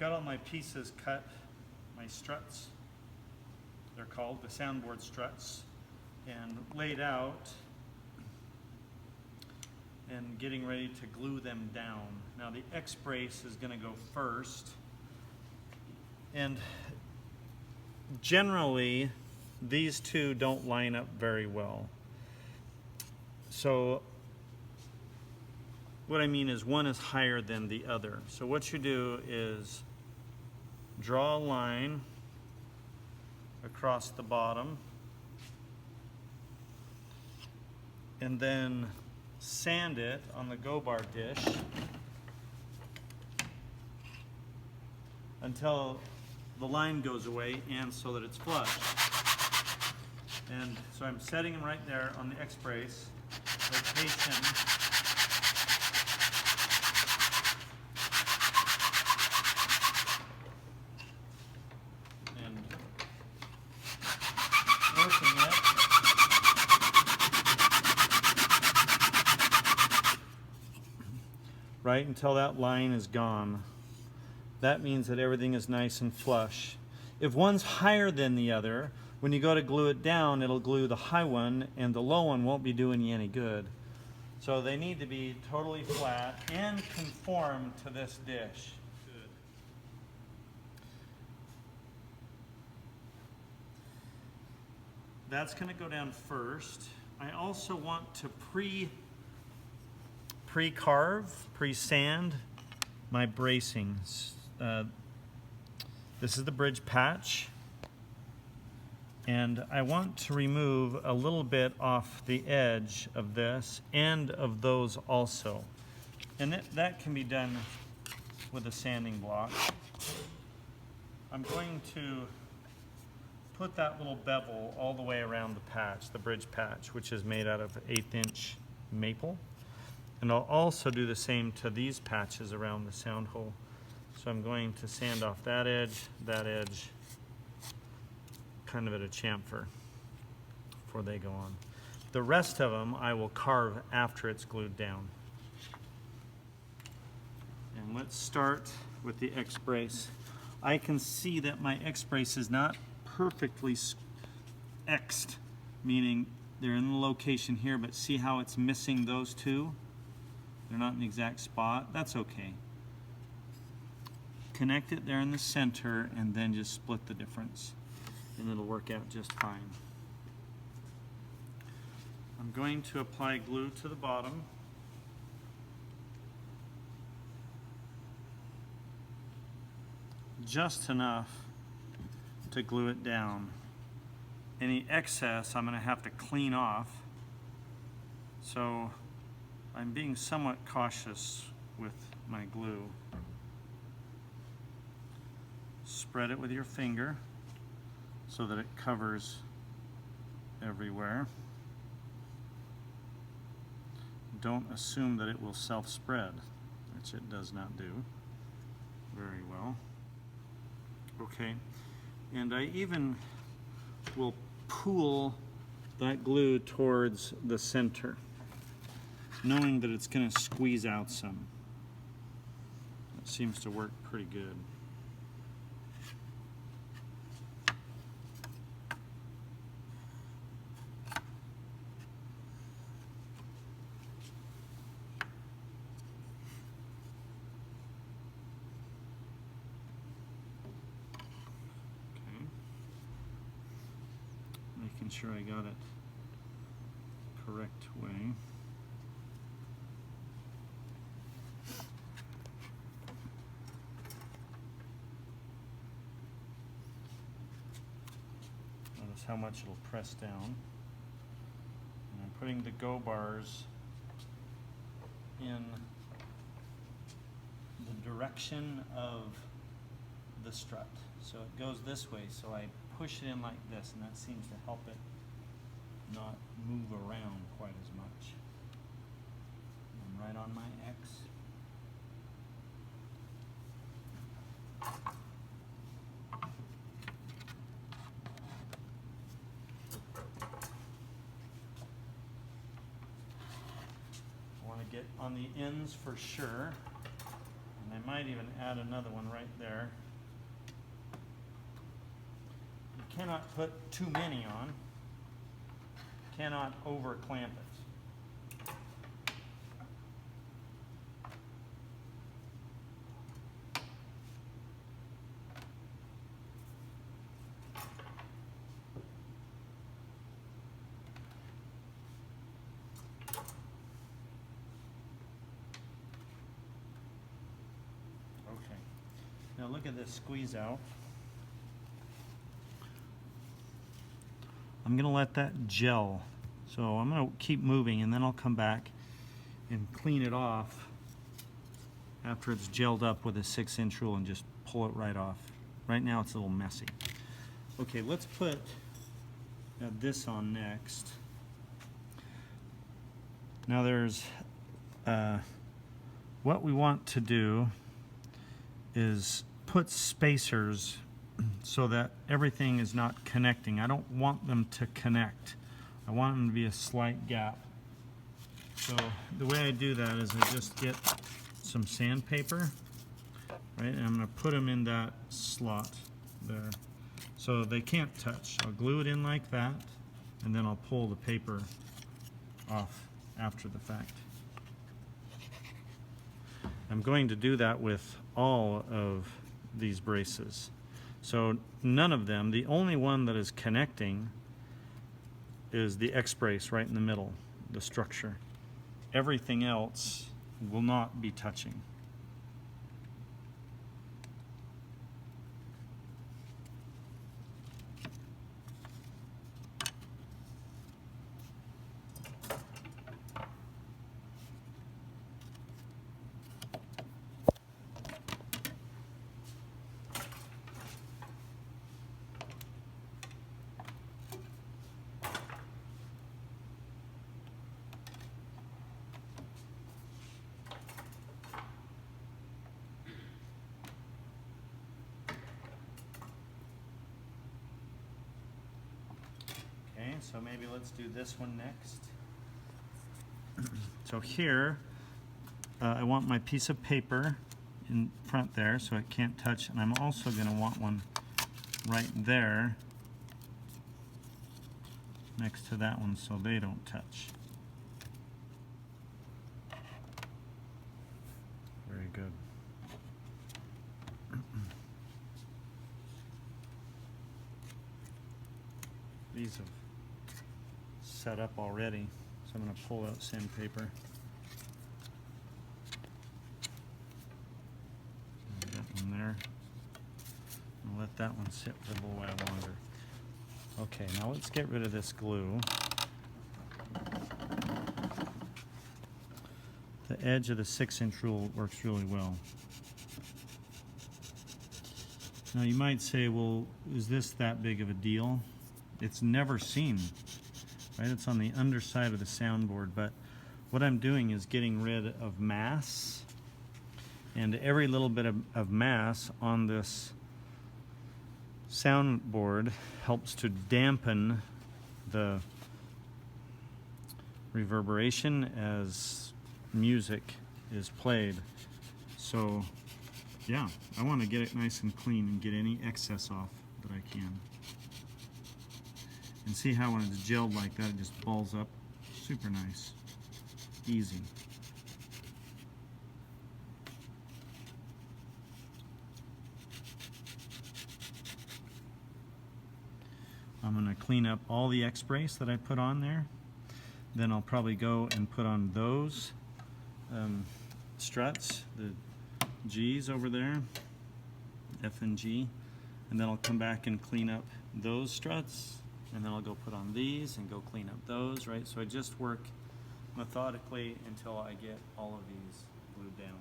got all my pieces cut, my struts, they're called, the soundboard struts, and laid out and getting ready to glue them down. Now the X-brace is going to go first, and generally these two don't line up very well. So what I mean is one is higher than the other. So what you do is draw a line across the bottom and then sand it on the go-bar dish until the line goes away and so that it's flush. And so I'm setting them right there on the X-brace. Rotation. And working it. Right until that line is gone. That means that everything is nice and flush. If one's higher than the other, when you go to glue it down, it'll glue the high one and the low one won't be doing you any good. So they need to be totally flat and conform to this dish. Good. That's going to go down first. I also want to pre-carve, pre-sand my bracings. This is the bridge patch, and I want to remove a little bit off the edge of this and of those also. And that can be done with a sanding block. I'm going to put that little bevel all the way around the patch, the bridge patch, which is made out of 1/8" maple. And I'll also do the same to these patches around the sound hole. So I'm going to sand off that edge, kind of at a chamfer before they go on. The rest of them I will carve after it's glued down. And let's start with the X-brace. I can see that my X-brace is not perfectly X'd, meaning they're in the location here, but see how it's missing those two? They're not in the exact spot. That's okay. Connect it there in the center and then just split the difference and it'll work out just fine. I'm going to apply glue to the bottom. Just enough to glue it down. Any excess I'm going to have to clean off. So I'm being somewhat cautious with my glue. Spread it with your finger so that it covers everywhere. Don't assume that it will self-spread, which it does not do very well. Okay, and I even will pull that glue towards the center, knowing that it's going to squeeze out some. It seems to work pretty good. Making sure I got it correct way. Notice how much it'll press down. And I'm putting the go bars in the direction of the strut. So it goes this way, so I push it in like this, and that seems to help it not move around quite as much. I'm right on my X. I want to get on the ends for sure, and I might even add another one right there. You cannot put too many on. Cannot over clamp it. Okay. Now look at this squeeze out. I'm going to let that gel. So I'm going to keep moving and then I'll come back and clean it off after it's gelled up with a 6-inch rule and just pull it right off. Right now it's a little messy. Okay, let's put this on next. Now there's what we want to do is put spacers so that everything is not connecting. I don't want them to connect. I want them to be a slight gap. So the way I do that is I just get some sandpaper, right, and I'm going to put them in that slot there so they can't touch. I'll glue it in like that and then I'll pull the paper off after the fact. I'm going to do that with all of these braces. So none of them, the only one that is connecting is the X brace right in the middle, the structure. Everything else will not be touching. Okay, so maybe let's do this one next. So here, I want my piece of paper in front there so it can't touch, and I'm also going to want one right there next to that one so they don't touch. Very good. These have set up already, so I'm going to pull out sandpaper. That one there. I'll let that one sit for a little while longer. Okay, now let's get rid of this glue. The edge of the 6-inch rule works really well. Now you might say, well, is this that big of a deal? It's never seen, right? It's on the underside of the soundboard, but what I'm doing is getting rid of mass, and every little bit of mass on this soundboard helps to dampen the reverberation as music is played. So yeah, I want to get it nice and clean and get any excess off that I can. And see how when it's gelled like that, it just balls up. Super nice. Easy. I'm going to clean up all the X brace that I put on there. Then I'll probably go and put on those struts, the G's over there, F and G. And then I'll come back and clean up those struts. And then I'll go put on these and go clean up those, right? So I just work methodically until I get all of these glued down.